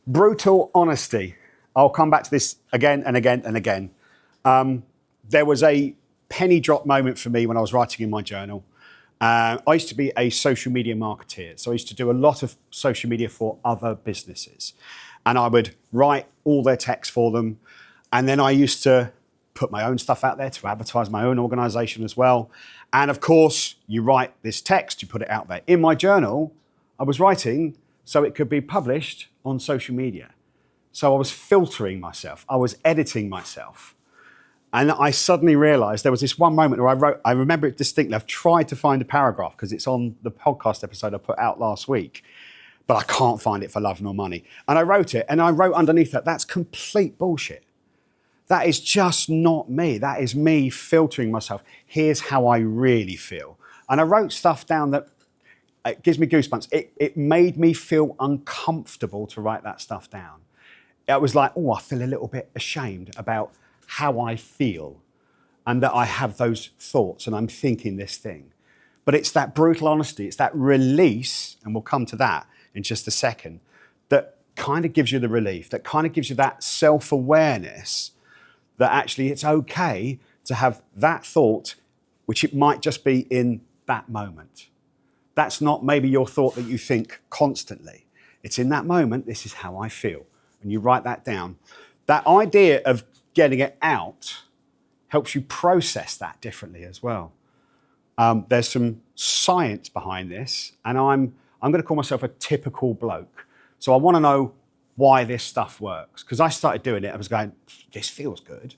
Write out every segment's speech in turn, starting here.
Brutal honesty. I'll come back to this again and again and again. There was a penny drop moment for me when I was writing in my journal. I used to be a social media marketeer, so I used to do a lot of social media for other businesses. And I would write all their text for them. And then I used to put my own stuff out there to advertise my own organisation as well. And of course, you write this text, you put it out there. In my journal, I was writing so it could be published on social media. So I was filtering myself, I was editing myself. And I suddenly realised there was this one moment where I remember it distinctly. I've tried to find a paragraph because it's on the podcast episode I put out last week, but I can't find it for love nor money. And I wrote it, and I wrote underneath that, that's complete bullshit. That is just not me. That is me filtering myself. Here's how I really feel. And I wrote stuff down that it gives me goosebumps. It made me feel uncomfortable to write that stuff down. It was like, oh, I feel a little bit ashamed about how I feel and that I have those thoughts and I'm thinking this thing. But it's that brutal honesty, it's that release, and we'll come to that in just a second, that kind of gives you the relief, that kind of gives you that self-awareness that actually it's okay to have that thought, which it might just be in that moment. That's not maybe your thought that you think constantly. It's in that moment, this is how I feel. And you write that down. That idea of getting it out helps you process that differently as well. There's some science behind this, and I'm going to call myself a typical bloke. So I want to know why this stuff works. Because I started doing it, I was going, this feels good.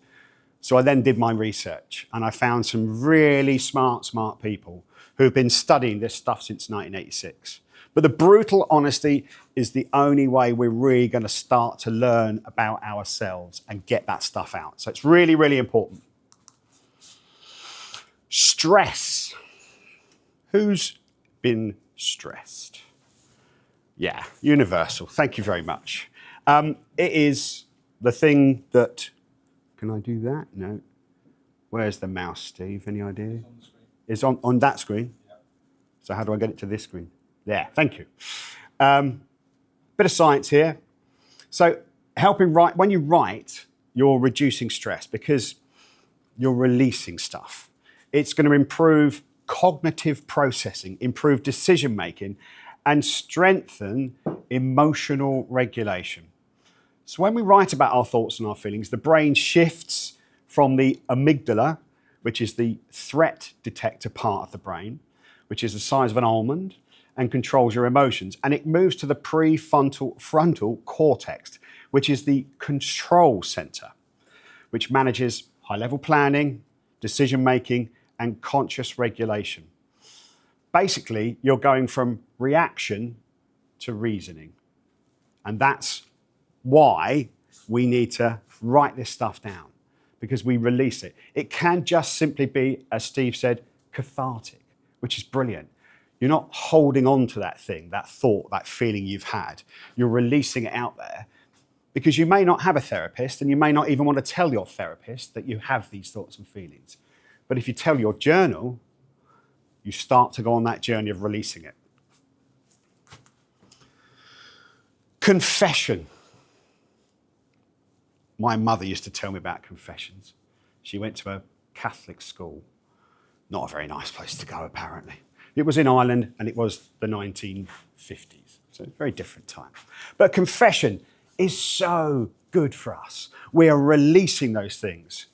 So I then did my research, and I found some really smart people who've been studying this stuff since 1986. But the brutal honesty is the only way we're really going to start to learn about ourselves and get that stuff out. So it's really, really important. Stress. Who's been stressed? Yeah, universal. Thank you very much. It is the thing that... Can I do that? No. Where's the mouse, Steve? Any idea? It's on that screen? Yeah. So how do I get it to this screen? Yeah, thank you. Bit of science here. So when you write, you're reducing stress because you're releasing stuff. It's going to improve cognitive processing, improve decision making, and strengthen emotional regulation. So when we write about our thoughts and our feelings, the brain shifts from the amygdala, which is the threat detector part of the brain, which is the size of an almond, and controls your emotions. And it moves to the prefrontal cortex, which is the control center, which manages high-level planning, decision-making, and conscious regulation. Basically, you're going from reaction to reasoning. And that's why we need to write this stuff down, because we release it. It can just simply be, as Steve said, cathartic, which is brilliant. You're not holding on to that thing, that thought, that feeling you've had. You're releasing it out there because you may not have a therapist and you may not even want to tell your therapist that you have these thoughts and feelings. But if you tell your journal, you start to go on that journey of releasing it. Confession. My mother used to tell me about confessions. She went to a Catholic school. Not a very nice place to go, apparently. It was in Ireland, and it was the 1950s. So a very different time. But confession is so good for us. We are releasing those things.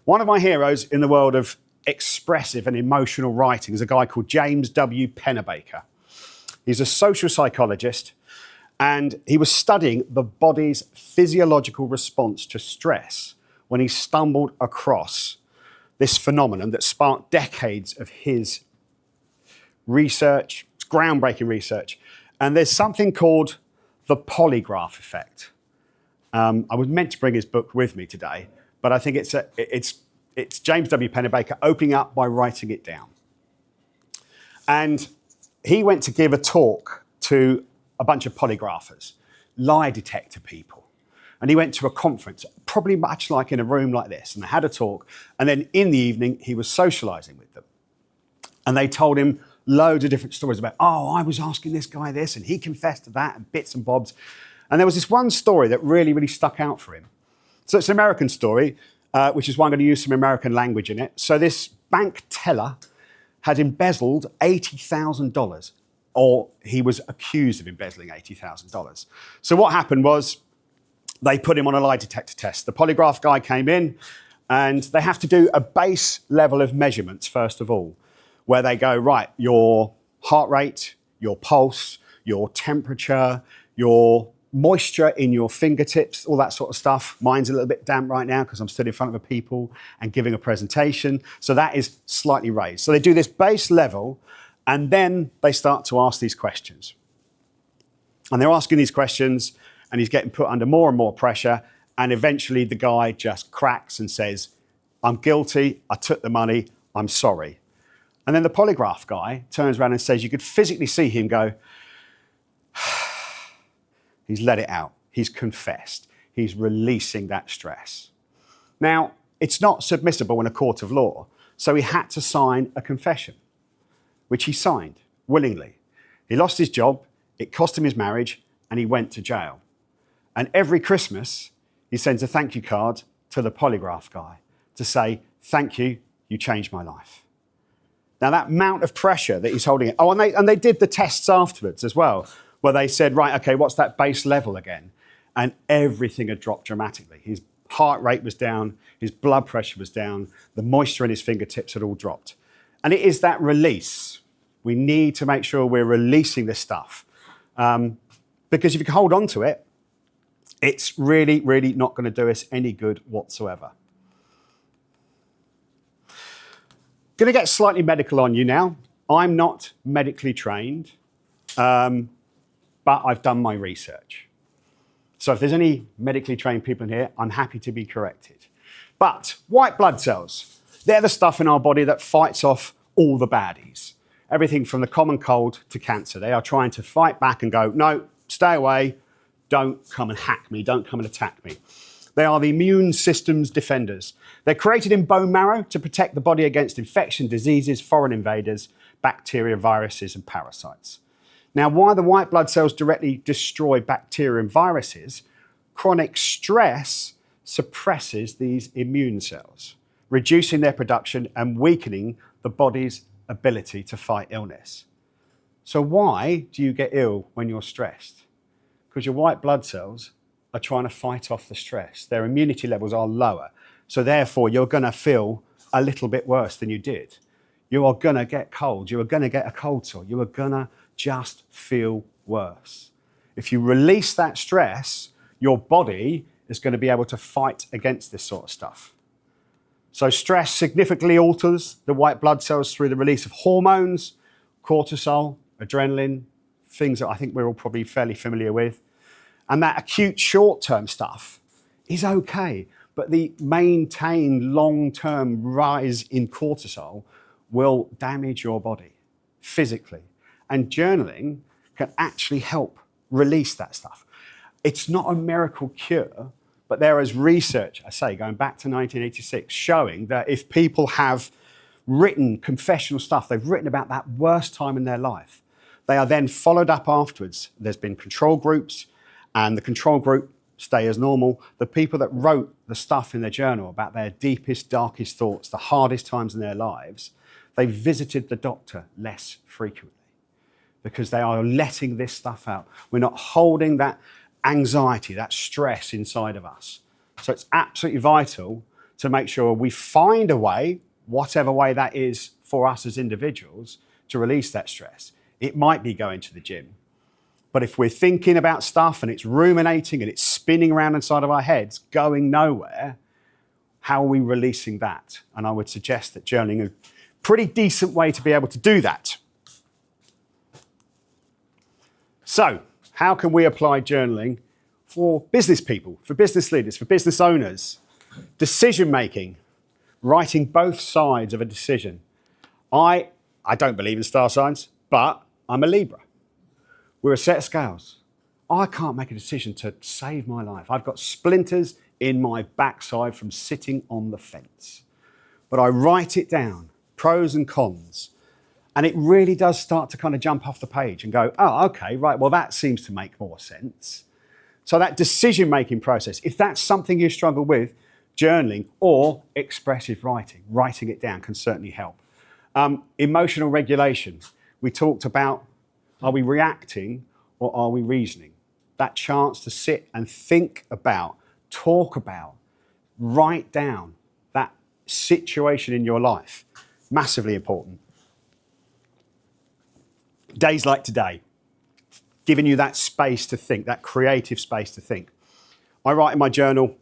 One of my heroes in the world of expressive and emotional writing is a guy called James W. Pennebaker. He's a social psychologist, and he was studying the body's physiological response to stress when he stumbled across this phenomenon that sparked decades of his research. It's groundbreaking research. And there's something called the Polygraph effect. I was meant to bring his book with me today, but I think it's James W. Pennebaker opening up by writing it down. And he went to give a talk to a bunch of polygraphers, lie detector people. And he went to a conference, probably much like in a room like this, and they had a talk. And then in the evening, he was socializing with them. And they told him loads of different stories about, oh, I was asking this guy this, and he confessed to that, and bits and bobs. And there was this one story that really, really stuck out for him. So it's an American story, which is why I'm going to use some American language in it. So this bank teller had embezzled $80,000, or he was accused of embezzling $80,000. So what happened was they put him on a lie detector test. The polygraph guy came in, and they have to do a base level of measurements, first of all, where they go, right, your heart rate, your pulse, your temperature, your moisture in your fingertips, all that sort of stuff. Mine's a little bit damp right now because I'm stood in front of a people and giving a presentation. So that is slightly raised. So they do this base level, and then they start to ask these questions. And they're asking these questions, and he's getting put under more and more pressure. And eventually the guy just cracks and says, I'm guilty, I took the money, I'm sorry. And then the polygraph guy turns around and says, you could physically see him go, he's let it out. He's confessed. He's releasing that stress. Now, it's not submissible in a court of law, so he had to sign a confession, which he signed willingly. He lost his job, it cost him his marriage, and he went to jail. And every Christmas, he sends a thank you card to the polygraph guy to say, thank you, you changed my life. Now, that amount of pressure that he's holding it. Oh, and they did the tests afterwards as well, where they said, right, okay, what's that base level again? And everything had dropped dramatically. His heart rate was down, his blood pressure was down, the moisture in his fingertips had all dropped. And it is that release. We need to make sure we're releasing this stuff. Because if you can hold on to it, it's really, really not going to do us any good whatsoever. Going to get slightly medical on you now. I'm not medically trained. But I've done my research. So if there's any medically trained people in here, I'm happy to be corrected. But white blood cells, they're the stuff in our body that fights off all the baddies. Everything from the common cold to cancer. They are trying to fight back and go, no, stay away, don't come and hack me, don't come and attack me. They are the immune system's defenders. They're created in bone marrow to protect the body against infection, diseases, foreign invaders, bacteria, viruses, and parasites. Now, while the white blood cells directly destroy bacteria and viruses, chronic stress suppresses these immune cells, reducing their production and weakening the body's ability to fight illness. So why do you get ill when you're stressed? Because your white blood cells are trying to fight off the stress. Their immunity levels are lower. So therefore, you're going to feel a little bit worse than you did. You are going to get cold. You are going to get a cold sore. You are going to just feel worse. If you release that stress, your body is going to be able to fight against this sort of stuff. So stress significantly alters the white blood cells through the release of hormones, cortisol, adrenaline, things that I think we're all probably fairly familiar with. And that acute short-term stuff is okay, but the maintained long-term rise in cortisol will damage your body physically. And journaling can actually help release that stuff. It's not a miracle cure, but there is research, I say, going back to 1986, showing that if people have written confessional stuff, they've written about that worst time in their life, they are then followed up afterwards. There's been control groups, and the control group stay as normal. The people that wrote the stuff in their journal about their deepest, darkest thoughts, the hardest times in their lives, they visited the doctor less frequently because they are letting this stuff out. We're not holding that anxiety, that stress inside of us. So it's absolutely vital to make sure we find a way, whatever way that is for us as individuals, to release that stress. It might be going to the gym. But if we're thinking about stuff and it's ruminating and it's spinning around inside of our heads, going nowhere, how are we releasing that? And I would suggest that journaling is a pretty decent way to be able to do that. So, how can we apply journaling for business people, for business leaders, for business owners? Decision making, writing both sides of a decision. I don't believe in star signs, but I'm a Libra. We're a set of scales. I can't make a decision to save my life. I've got splinters in my backside from sitting on the fence. But I write it down, pros and cons, and it really does start to kind of jump off the page and go, oh, okay, right, well, that seems to make more sense. So that decision-making process, if that's something you struggle with, journaling or expressive writing, writing it down can certainly help. Emotional regulation. We talked about, are we reacting or are we reasoning? That chance to sit and think about, talk about, write down that situation in your life, massively important. Days like today, giving you that space to think, that creative space to think. I write in my journal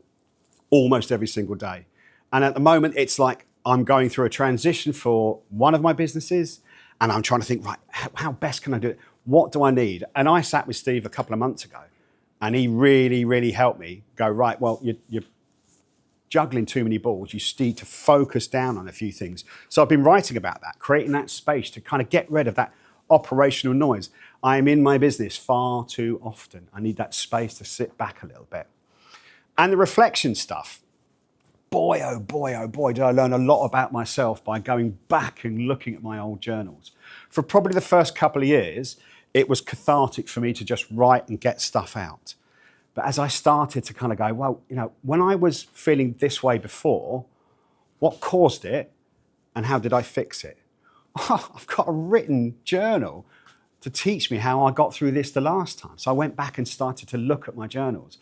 almost every single day. And at the moment, it's like I'm going through a transition for one of my businesses, and I'm trying to think, right, how best can I do it? What do I need? And I sat with Steve a couple of months ago, and he really, really helped me go, right, well, you're juggling too many balls. You need to focus down on a few things. So I've been writing about that, creating that space to kind of get rid of that operational noise. I am in my business far too often. I need that space to sit back a little bit. And the reflection stuff, boy, oh boy, oh boy, did I learn a lot about myself by going back and looking at my old journals. For probably the first couple of years, it was cathartic for me to just write and get stuff out. But as I started to kind of go, well, you know, when I was feeling this way before, what caused it and how did I fix it? Oh, I've got a written journal to teach me how I got through this the last time. So I went back and started to look at my journals.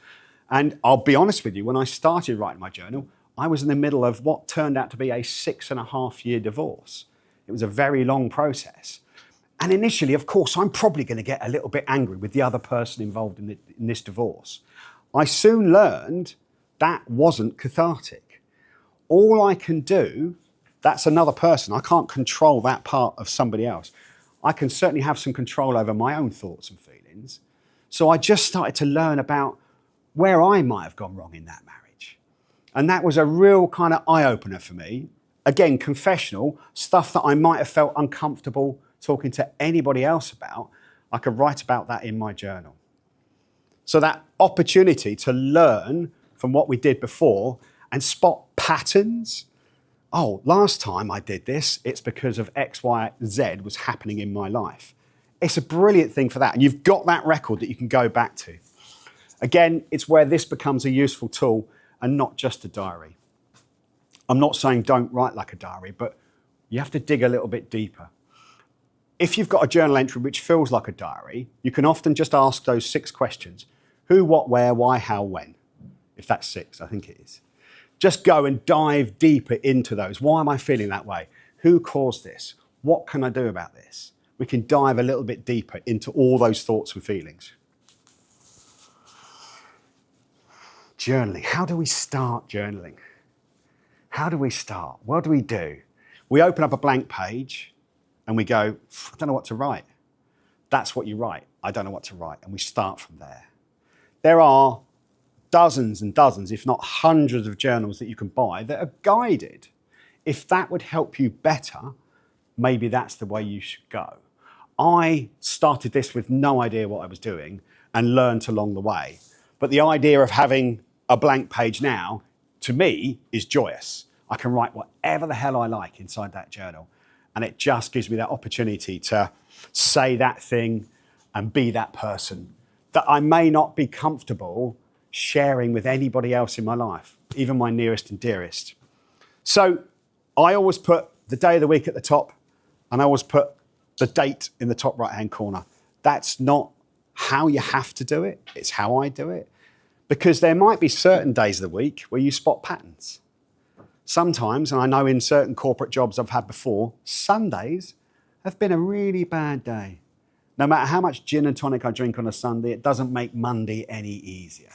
And I'll be honest with you, when I started writing my journal, I was in the middle of what turned out to be a 6.5-year divorce. It was a very long process. And initially, of course, I'm probably going to get a little bit angry with the other person involved in this divorce. I soon learned that wasn't cathartic. All I can do, that's another person. I can't control that part of somebody else. I can certainly have some control over my own thoughts and feelings. So I just started to learn about where I might have gone wrong in that marriage. And that was a real kind of eye-opener for me. Again, confessional, stuff that I might have felt uncomfortable talking to anybody else about, I could write about that in my journal. So that opportunity to learn from what we did before and spot patterns. Oh, last time I did this, it's because of X, Y, Z was happening in my life. It's a brilliant thing for that. And you've got that record that you can go back to. Again, it's where this becomes a useful tool and not just a diary. I'm not saying don't write like a diary, but you have to dig a little bit deeper. If you've got a journal entry which feels like a diary, you can often just ask those 6 questions. Who, what, where, why, how, when? If that's 6, I think it is. Just go and dive deeper into those. Why am I feeling that way? Who caused this? What can I do about this? We can dive a little bit deeper into all those thoughts and feelings. Journaling. How do we start journaling? How do we start? What do? We open up a blank page and we go, I don't know what to write. That's what you write. I don't know what to write. And we start from there. There are dozens and dozens, if not hundreds of journals that you can buy that are guided. If that would help you better, maybe that's the way you should go. I started this with no idea what I was doing and learned along the way. But the idea of having a blank page now, to me, is joyous. I can write whatever the hell I like inside that journal. And it just gives me that opportunity to say that thing and be that person that I may not be comfortable sharing with anybody else in my life, even my nearest and dearest. So I always put the day of the week at the top, and I always put the date in the top right-hand corner. That's not how you have to do it. It's how I do it. Because there might be certain days of the week where you spot patterns. Sometimes, and I know in certain corporate jobs I've had before, Sundays have been a really bad day. No matter how much gin and tonic I drink on a Sunday, it doesn't make Monday any easier.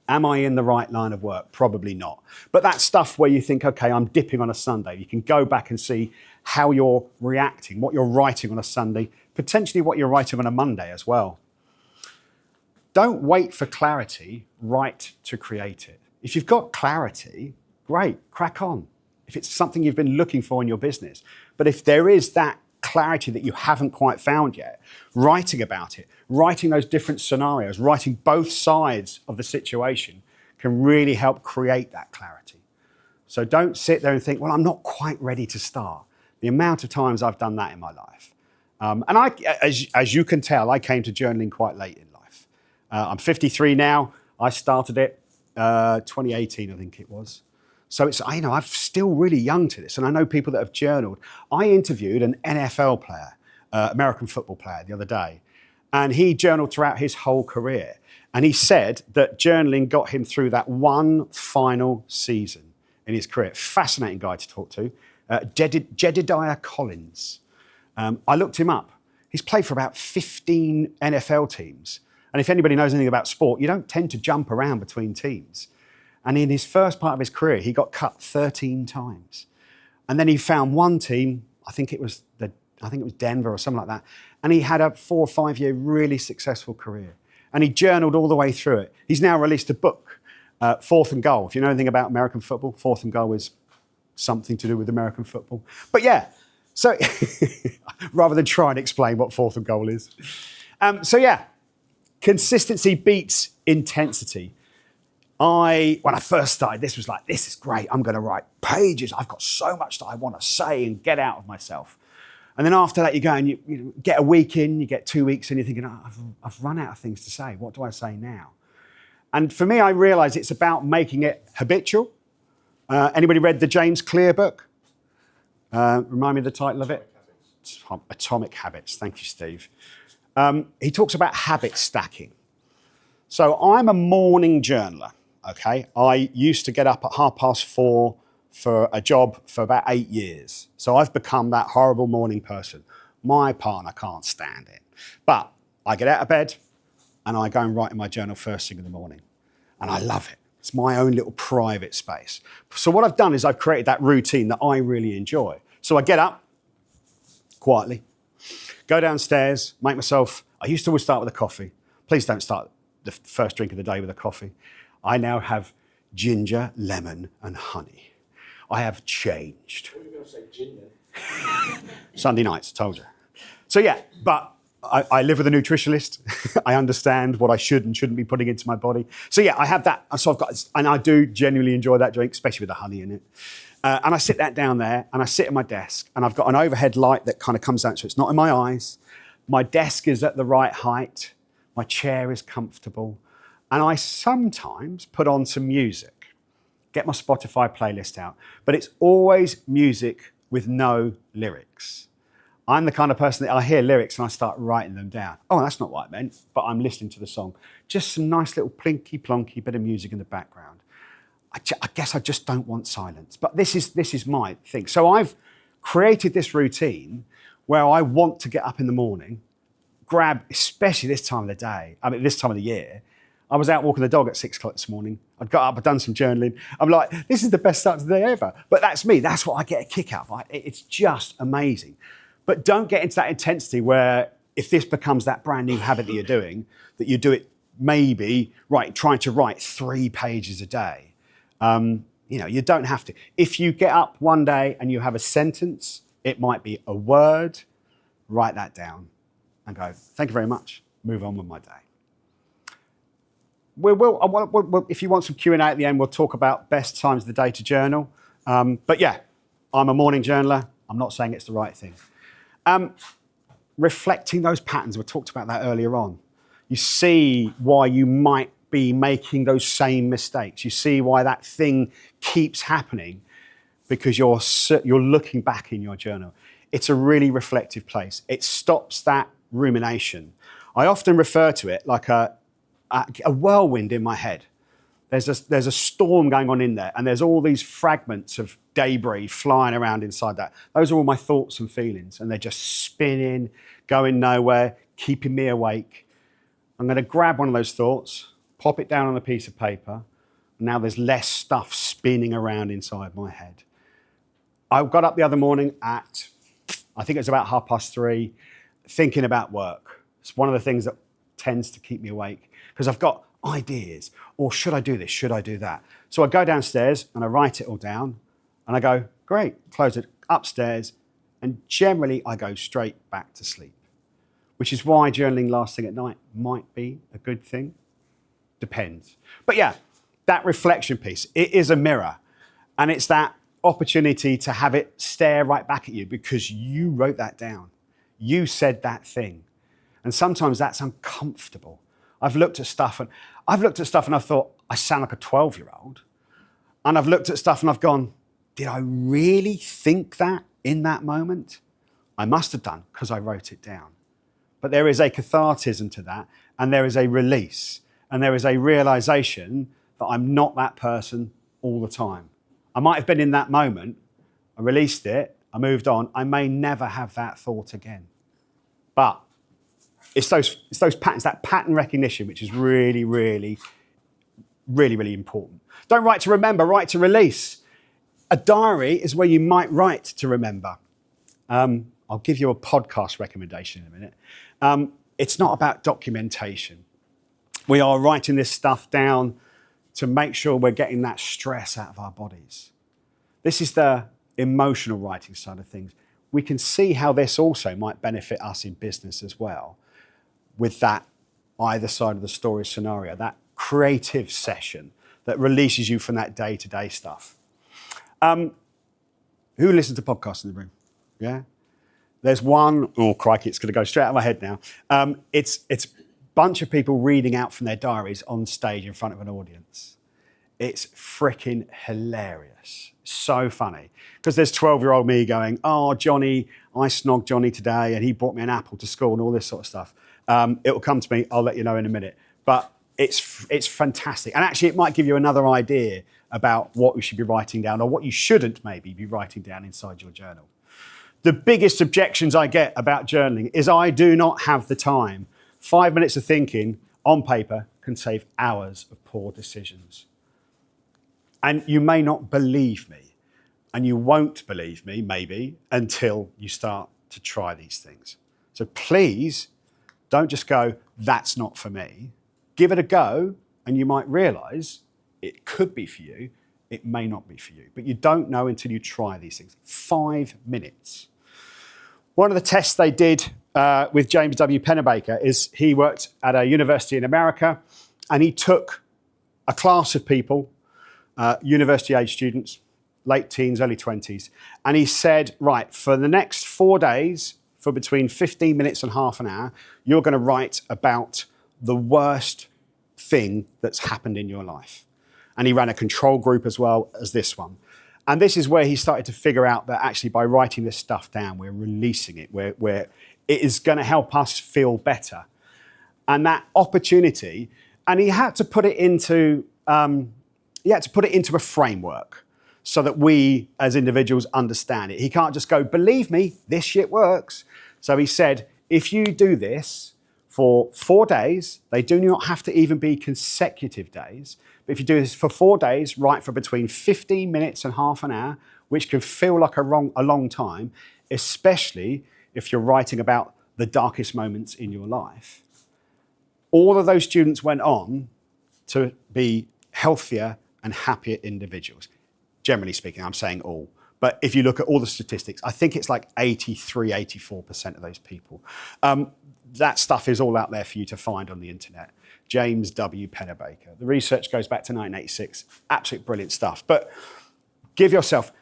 Am I in the right line of work? Probably not. But that stuff where you think, okay, I'm dipping on a Sunday, you can go back and see how you're reacting, what you're writing on a Sunday, potentially what you're writing on a Monday as well. Don't wait for clarity, write to create it. If you've got clarity, great, crack on. If it's something you've been looking for in your business. But if there is that clarity that you haven't quite found yet, writing about it, writing those different scenarios, writing both sides of the situation can really help create that clarity. So don't sit there and think, well, I'm not quite ready to start. The amount of times I've done that in my life. As you can tell, I came to journaling quite late in life. I'm 53 now. I started it 2018, I think it was. So it's, I'm still really young to this, and I know people that have journaled. I interviewed an NFL player, American football player, the other day, and he journaled throughout his whole career. And he said that journaling got him through that one final season in his career. Fascinating guy to talk to, Jedediah Collins. I looked him up. He's played for about 15 NFL teams. And if anybody knows anything about sport, you don't tend to jump around between teams. And in his first part of his career, he got cut 13 times. And then he found one team, I think it was Denver or something like that, and he had a 4 or 5 year really successful career. And he journaled all the way through it. He's now released a book, Fourth and Goal. If you know anything about American football, Fourth and Goal is something to do with American football. But yeah, so rather than try and explain what Fourth and Goal is. So yeah, consistency beats intensity. When I first started, this was like, this is great. I'm going to write pages. I've got so much that I want to say and get out of myself. And then after that, you go and you get a week in, you get 2 weeks in, you're thinking, I've run out of things to say. What do I say now? And for me, I realised it's about making it habitual. Anybody read the James Clear book? Remind me of the title of it? Atomic Habits. Thank you, Steve. He talks about habit stacking. So I'm a morning journaler, okay? I used to get up at 4:30 for a job for about 8 years. So I've become that horrible morning person. My partner can't stand it. But I get out of bed and I go and write in my journal first thing in the morning. And I love it. It's my own little private space. So what I've done is I've created that routine that I really enjoy. So I get up quietly, go downstairs, make myself, I used to always start with a coffee. Please don't start the first drink of the day with a coffee. I now have ginger, lemon, and honey. I have changed. What are you going to say, gin then? Sunday nights, told you. So yeah, but I live with a nutritionist. I understand what I should and shouldn't be putting into my body. So yeah, I have that. So I've got, and I do genuinely enjoy that drink, especially with the honey in it. And I sit that down there and I sit at my desk and I've got an overhead light that kind of comes out so it's not in my eyes. My desk is at the right height. My chair is comfortable. And I sometimes put on some music, get my Spotify playlist out, but it's always music with no lyrics. I'm the kind of person that I hear lyrics and I start writing them down. Oh, that's not what I meant, but I'm listening to the song. Just some nice little plinky plonky bit of music in the background. I guess I just don't want silence, but this is my thing. So I've created this routine where I want to get up in the morning, grab, especially this time of the day, this time of the year. I was out walking the dog at 6 o'clock this morning. I'd got up, I'd done some journaling. I'm like, this is the best start to the day ever. But that's me, that's what I get a kick out of. It's just amazing. But don't get into that intensity where if this becomes that brand new habit that you're doing, that you do it maybe, trying to write 3 pages a day. You don't have to. If you get up one day and you have a sentence, it might be a word, write that down and go, thank you very much, move on with my day. If you want some Q&A at the end, we'll talk about best times of the day to journal. But yeah, I'm a morning journaler. I'm not saying it's the right thing. Reflecting those patterns, we talked about that earlier on. You see why you might be making those same mistakes. You see why that thing keeps happening because you're looking back in your journal. It's a really reflective place. It stops that rumination. I often refer to it like a whirlwind in my head. There's a storm going on in there and there's all these fragments of debris flying around inside that. Those are all my thoughts and feelings and they're just spinning, going nowhere, keeping me awake. I'm going to grab one of those thoughts, pop it down on a piece of paper, and now there's less stuff spinning around inside my head. I got up the other morning at, I think it was about 3:30, thinking about work. It's one of the things that tends to keep me awake because I've got ideas, or should I do this, should I do that? So I go downstairs and I write it all down and I go, great, close it upstairs, and generally I go straight back to sleep, which is why journaling last thing at night might be a good thing. Depends. But yeah, that reflection piece, it is a mirror and it's that opportunity to have it stare right back at you because you wrote that down. You said that thing. And sometimes that's uncomfortable. I've looked at stuff and I've thought, I sound like a 12-year-old. And I've looked at stuff and I've gone, did I really think that in that moment? I must have done, because I wrote it down. But there is a cathartism to that, and there is a release, and there is a realization that I'm not that person all the time. I might have been in that moment, I released it, I moved on, I may never have that thought again. But it's those patterns, that pattern recognition, which is really, really, really, really important. Don't write to remember, write to release. A diary is where you might write to remember. I'll give you a podcast recommendation in a minute. It's not about documentation. We are writing this stuff down to make sure we're getting that stress out of our bodies. This is the emotional writing side of things. We can see how this also might benefit us in business as well, with that either side of the story scenario, that creative session that releases you from that day-to-day stuff. Who listens to podcasts in the room? Yeah? There's one, oh crikey, it's going to go straight out of my head now. It's a bunch of people reading out from their diaries on stage in front of an audience. It's freaking hilarious. So funny. Because there's 12-year-old me going, oh, Johnny, I snogged Johnny today and he brought me an apple to school and all this sort of stuff. It will come to me, I'll let you know in a minute. But it's fantastic. And actually, it might give you another idea about what you should be writing down, or what you shouldn't maybe be writing down inside your journal. The biggest objections I get about journaling is I do not have the time. 5 minutes of thinking on paper can save hours of poor decisions. And you may not believe me, and you won't believe me, maybe, until you start to try these things. So please, don't just go, that's not for me. Give it a go, and you might realise it could be for you, it may not be for you. But you don't know until you try these things. 5 minutes. One of the tests they did with James W. Pennebaker is he worked at a university in America, and he took a class of people, university-age students, late teens, early 20s, and he said, right, for the next 4 days, for between 15 minutes and half an hour, you're going to write about the worst thing that's happened in your life. And he ran a control group as well as this one. And this is where he started to figure out that actually by writing this stuff down, we're releasing it, where it is going to help us feel better. And that opportunity, and he had to put it into a framework so that we as individuals understand it. He can't just go, believe me, this shit works. So he said, if you do this for 4 days, they do not have to even be consecutive days, but if you do this for 4 days, write for between 15 minutes and half an hour, which can feel like a long time, especially if you're writing about the darkest moments in your life. All of those students went on to be healthier and happier individuals. Generally speaking, I'm saying all. But if you look at all the statistics, I think it's like 83, 84% of those people. That stuff is all out there for you to find on the internet. James W. Pennebaker. The research goes back to 1986. Absolutely brilliant stuff. But give yourself,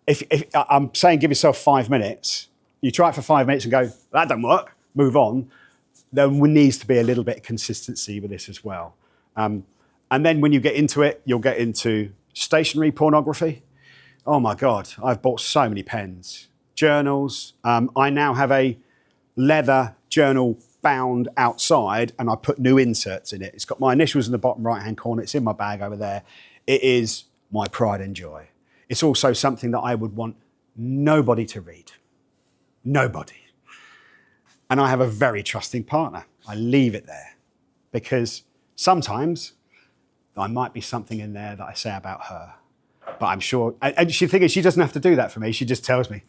if I'm saying give yourself 5 minutes, you try it for 5 minutes and go, that don't work, move on. There needs to be a little bit of consistency with this as well. And then when you get into it, you'll get into stationary pornography. Oh my God, I've bought so many pens, journals. I now have a leather journal bound outside and I put new inserts in it. It's got my initials in the bottom right-hand corner. It's in my bag over there. It is my pride and joy. It's also something that I would want nobody to read. Nobody. And I have a very trusting partner. I leave it there because sometimes there might be something in there that I say about her. But I'm sure, and she figures she doesn't have to do that for me. She just tells me.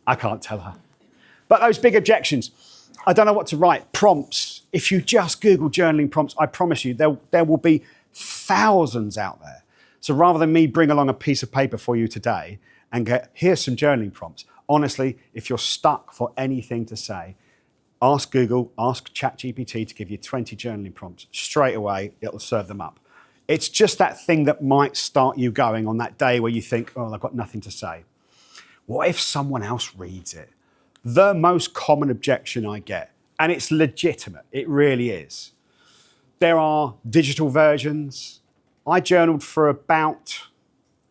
I can't tell her. But those big objections, I don't know what to write. Prompts. If you just Google journaling prompts, I promise you there will be thousands out there. So rather than me bring along a piece of paper for you today and get, here's some journaling prompts. Honestly, if you're stuck for anything to say, ask Google, ask ChatGPT to give you 20 journaling prompts. Straight away, it'll serve them up. It's just that thing that might start you going on that day where you think, oh, I've got nothing to say. What if someone else reads it? The most common objection I get, and it's legitimate, it really is. There are digital versions. I journaled for about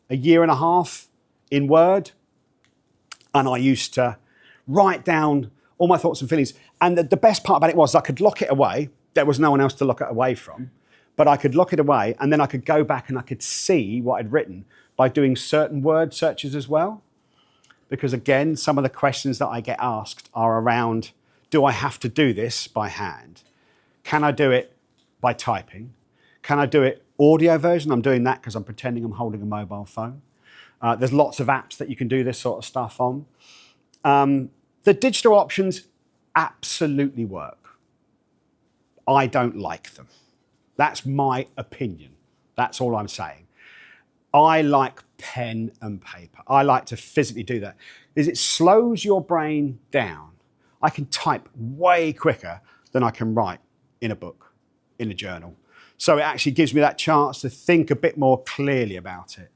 a year and a half in Word, and I used to write down all my thoughts and feelings. And the best part about it was I could lock it away. There was no one else to lock it away from, but I could lock it away, and then I could go back and I could see what I'd written by doing certain word searches as well. Because again, some of the questions that I get asked are around, do I have to do this by hand? Can I do it by typing? Can I do it audio version? I'm doing that because I'm pretending I'm holding a mobile phone. There's lots of apps that you can do this sort of stuff on. The digital options absolutely work. I don't like them. That's my opinion. That's all I'm saying. I like pen and paper. I like to physically do that because it slows your brain down. I can type way quicker than I can write in a book, in a journal. So it actually gives me that chance to think a bit more clearly about it.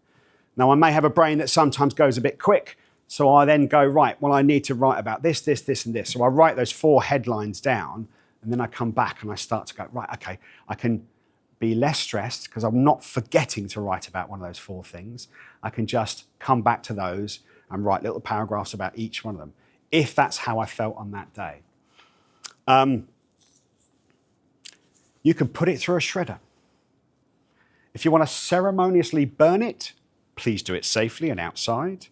Now, I may have a brain that sometimes goes a bit quick, so I then go, right, well, I need to write about this, this, this, and this. So I write those 4 headlines down, and then I come back and I start to go, right, okay, I can be less stressed because I'm not forgetting to write about one of those 4 things. I can just come back to those and write little paragraphs about each one of them, if that's how I felt on that day. You can put it through a shredder. If you want to ceremoniously burn it, please do it safely and outside.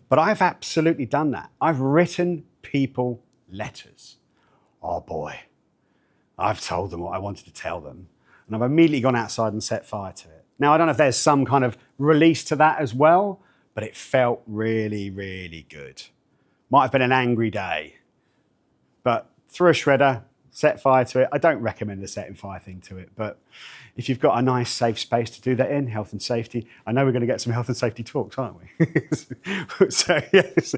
But I've absolutely done that. I've written people letters. Oh boy, I've told them what I wanted to tell them. And I've immediately gone outside and set fire to it. Now, I don't know if there's some kind of release to that as well, but it felt really, really good. Might have been an angry day, but through a shredder, set fire to it. I don't recommend the setting fire thing to it, but if you've got a nice safe space to do that in, health and safety, I know we're going to get some health and safety talks, aren't we? So yes,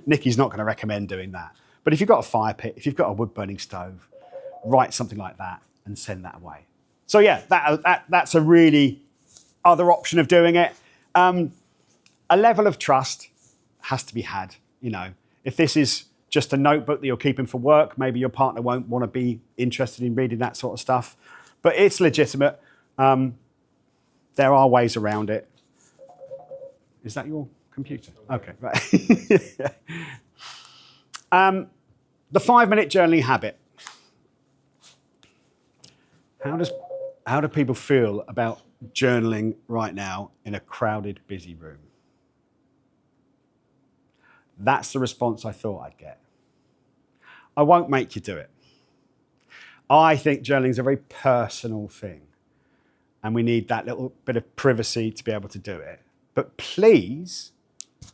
Nikki's not going to recommend doing that. But if you've got a fire pit, if you've got a wood burning stove, write something like that and send that away. So yeah, that's a really other option of doing it. A level of trust has to be had. You know, if this is just a notebook that you're keeping for work, maybe your partner won't want to be interested in reading that sort of stuff. But it's legitimate. There are ways around it. Is that your computer? Okay, right. The 5-minute journaling habit. How do people feel about journaling right now in a crowded, busy room? That's the response I thought I'd get. I won't make you do it. I think journaling is a very personal thing, and we need that little bit of privacy to be able to do it. But please,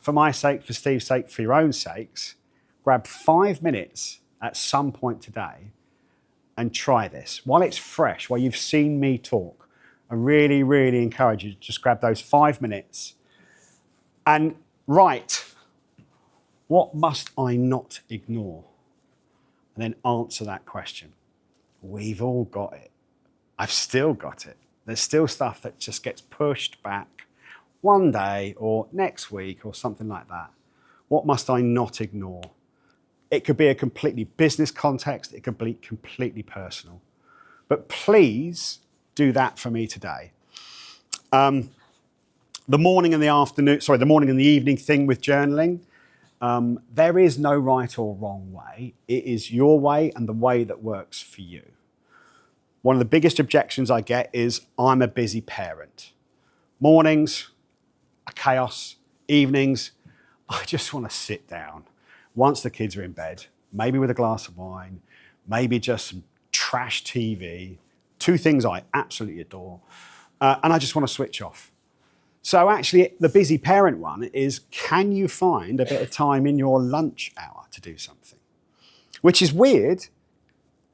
for my sake, for Steve's sake, for your own sakes, grab 5 minutes at some point today and try this. While it's fresh, while you've seen me talk, I really, really encourage you to just grab those 5 minutes and write, what must I not ignore? And then answer that question. We've all got it. I've still got it. There's still stuff that just gets pushed back one day or next week or something like that. What must I not ignore? It could be a completely business context. It could be completely personal. But please do that for me today. The morning and the evening thing with journaling, there is no right or wrong way. It is your way and the way that works for you. One of the biggest objections I get is I'm a busy parent. Mornings, a chaos. Evenings, I just want to sit down. Once the kids are in bed, maybe with a glass of wine, maybe just some trash TV, 2 things I absolutely adore, and I just want to switch off. So actually, the busy parent one is, can you find a bit of time in your lunch hour to do something? Which is weird,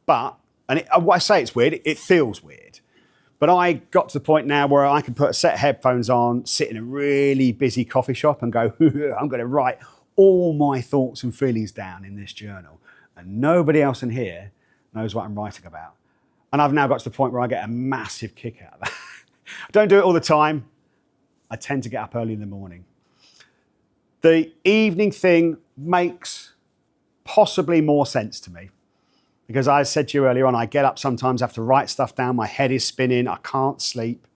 but, when I say it's weird, it feels weird. But I got to the point now where I can put a set of headphones on, sit in a really busy coffee shop and go, I'm going to write all my thoughts and feelings down in this journal. And nobody else in here knows what I'm writing about. And I've now got to the point where I get a massive kick out of that. I don't do it all the time. I tend to get up early in the morning. The evening thing makes possibly more sense to me Because I said to you earlier on, I get up sometimes, I have to write stuff down, my head is spinning, I can't sleep.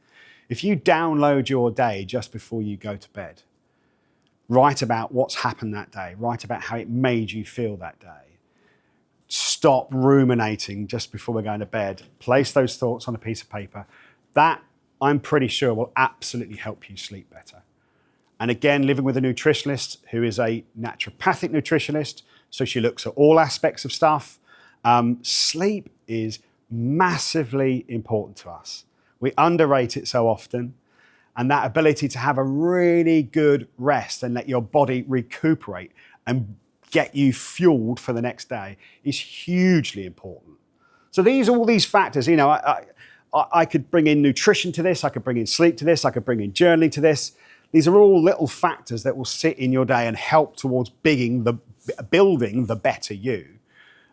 If you download your day just before you go to bed, write about what's happened that day, write about how it made you feel that day. Stop ruminating just before we're going to bed. Place those thoughts on a piece of paper. That, I'm pretty sure, will absolutely help you sleep better. And again, living with a nutritionist who is a naturopathic nutritionist, so she looks at all aspects of stuff. Sleep is massively important to us. We underrate it so often. And that ability to have a really good rest and let your body recuperate and get you fueled for the next day is hugely important. So all these factors, you know, I could bring in nutrition to this, I could bring in sleep to this, I could bring in journaling to this. These are all little factors that will sit in your day and help towards building the better you.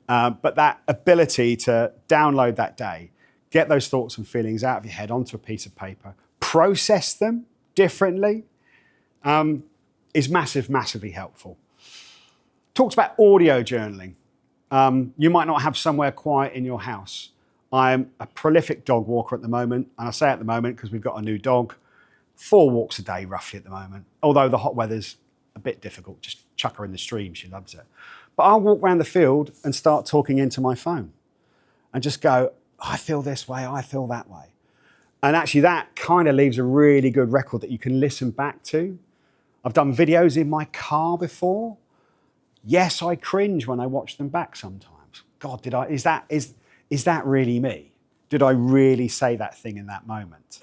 But that ability to download that day, get those thoughts and feelings out of your head onto a piece of paper, process them differently, is massively helpful. Talked about audio journaling. You might not have somewhere quiet in your house. I'm a prolific dog walker at the moment, and I say at the moment because we've got a new dog. 4 walks a day roughly at the moment, although the hot weather's a bit difficult. Just chuck her in the stream, she loves it. But I'll walk around the field and start talking into my phone and just go, I feel this way, I feel that way. And actually that kind of leaves a really good record that you can listen back to. I've done videos in my car before. Yes, I cringe when I watch them back sometimes. God, is that really me? Did I really say that thing in that moment?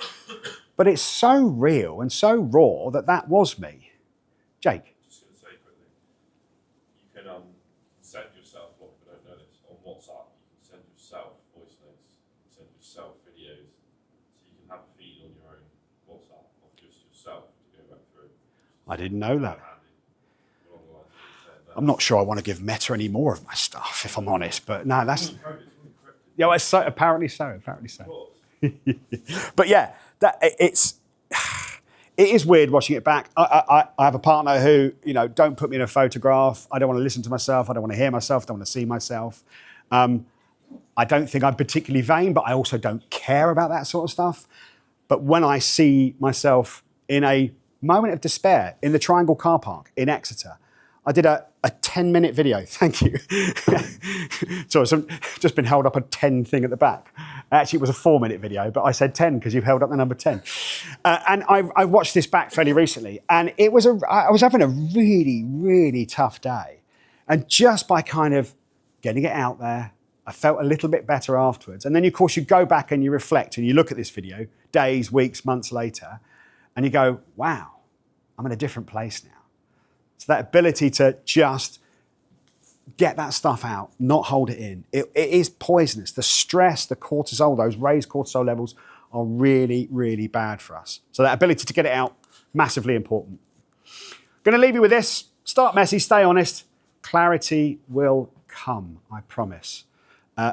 But it's so real and so raw that was me. Jake? Just going to say quickly, you can send yourself, a lot of people don't know this, on WhatsApp, you can send yourself voice notes, you can send yourself videos, so you can have a feed on your own WhatsApp of just yourself to go back through. I didn't know that. I'm not sure I want to give Meta any more of my stuff, if I'm honest, but no, that's... Yeah, well, apparently so. But yeah, it is weird watching it back. I have a partner who, you know, don't put me in a photograph. I don't want to listen to myself. I don't want to hear myself. I don't want to see myself. I don't think I'm particularly vain, but I also don't care about that sort of stuff. But when I see myself in a moment of despair in the Triangle car park in Exeter, I did a 10-minute video. Thank you. So I've just been held up a 10 thing at the back. Actually, it was a 4-minute video, but I said 10 because you've held up the number 10. And I watched this back fairly recently, and I was having a really, really tough day. And just by kind of getting it out there, I felt a little bit better afterwards. And then, of course, you go back and you reflect and you look at this video days, weeks, months later, and you go, wow, I'm in a different place now. So that ability to just get that stuff out, not hold it in. It is poisonous. The stress, the cortisol, those raised cortisol levels are really, really bad for us. So that ability to get it out, massively important. Going to leave you with this. Start messy, stay honest. Clarity will come, I promise.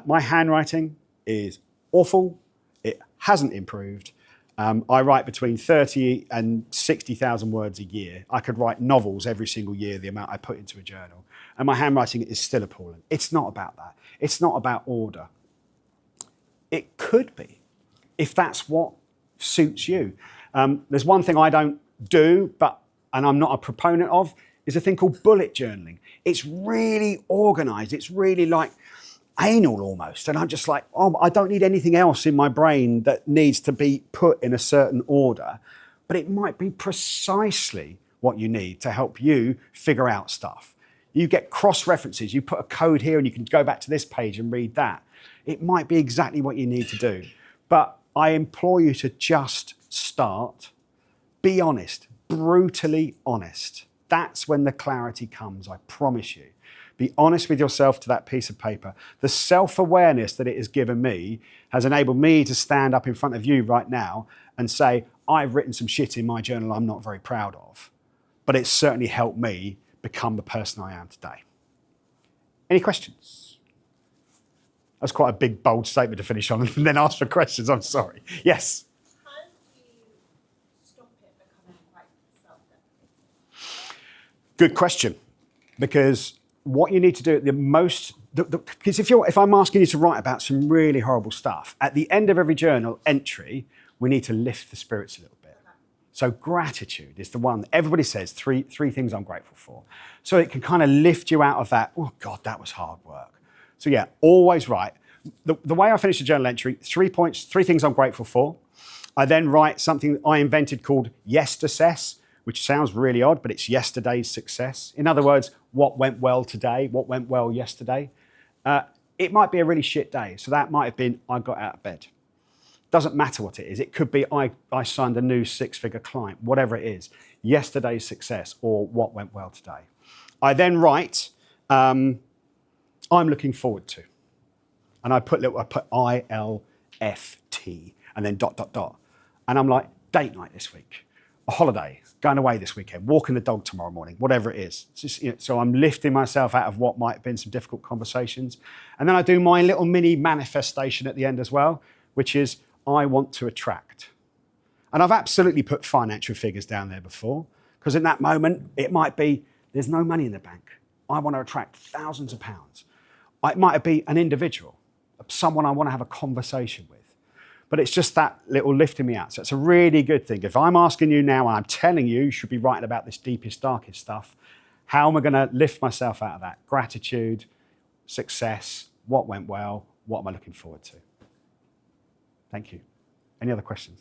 My handwriting is awful. It hasn't improved. I write between 30 and 60,000 words a year. I could write novels every single year, the amount I put into a journal. And my handwriting is still appalling. It's not about that. It's not about order. It could be, if that's what suits you. There's one thing I don't do, and I'm not a proponent of, is a thing called bullet journaling. It's really organized. It's really like anal almost. And I'm just like, oh, I don't need anything else in my brain that needs to be put in a certain order. But it might be precisely what you need to help you figure out stuff. You get cross-references. You put a code here and you can go back to this page and read that. It might be exactly what you need to do. But I implore you to just start. Be honest, brutally honest. That's when the clarity comes, I promise you. Be honest with yourself to that piece of paper. The self-awareness that it has given me has enabled me to stand up in front of you right now and say, I've written some shit in my journal I'm not very proud of, but it's certainly helped me become the person I am today. Any questions? That's quite a big, bold statement to finish on and then ask for questions. I'm sorry. Yes? How do you stop it becoming quite self-deprecating? Good question, because what you need to do, the most because if I'm asking you to write about some really horrible stuff, at the end of every journal entry, we need to lift the spirits a little bit. So gratitude is the one that everybody says, three things I'm grateful for. So it can kind of lift you out of that, oh God, that was hard work. So yeah, always write. The way I finish a journal entry, 3 points, 3 things I'm grateful for. I then write something I invented called Yes-to-cess, which sounds really odd, but it's yesterday's success. In other words, what went well today, what went well yesterday. It might be a really shit day. So that might have been, I got out of bed. Doesn't matter what it is. It could be, I signed a new 6-figure client, whatever it is. Yesterday's success or what went well today. I then write, I'm looking forward to. And I put ILFT and then ... And I'm like, date night this week, a holiday, going away this weekend, walking the dog tomorrow morning, whatever it is. It's just, so I'm lifting myself out of what might have been some difficult conversations. And then I do my little mini manifestation at the end as well, which is I want to attract. And I've absolutely put financial figures down there before, because in that moment, it might be, there's no money in the bank. I want to attract thousands of pounds. It might be an individual, someone I want to have a conversation with. But it's just that little lifting me out. So it's a really good thing. If I'm asking you now, and I'm telling you, you should be writing about this deepest, darkest stuff, how am I going to lift myself out of that? Gratitude, success, what went well, what am I looking forward to? Thank you. Any other questions?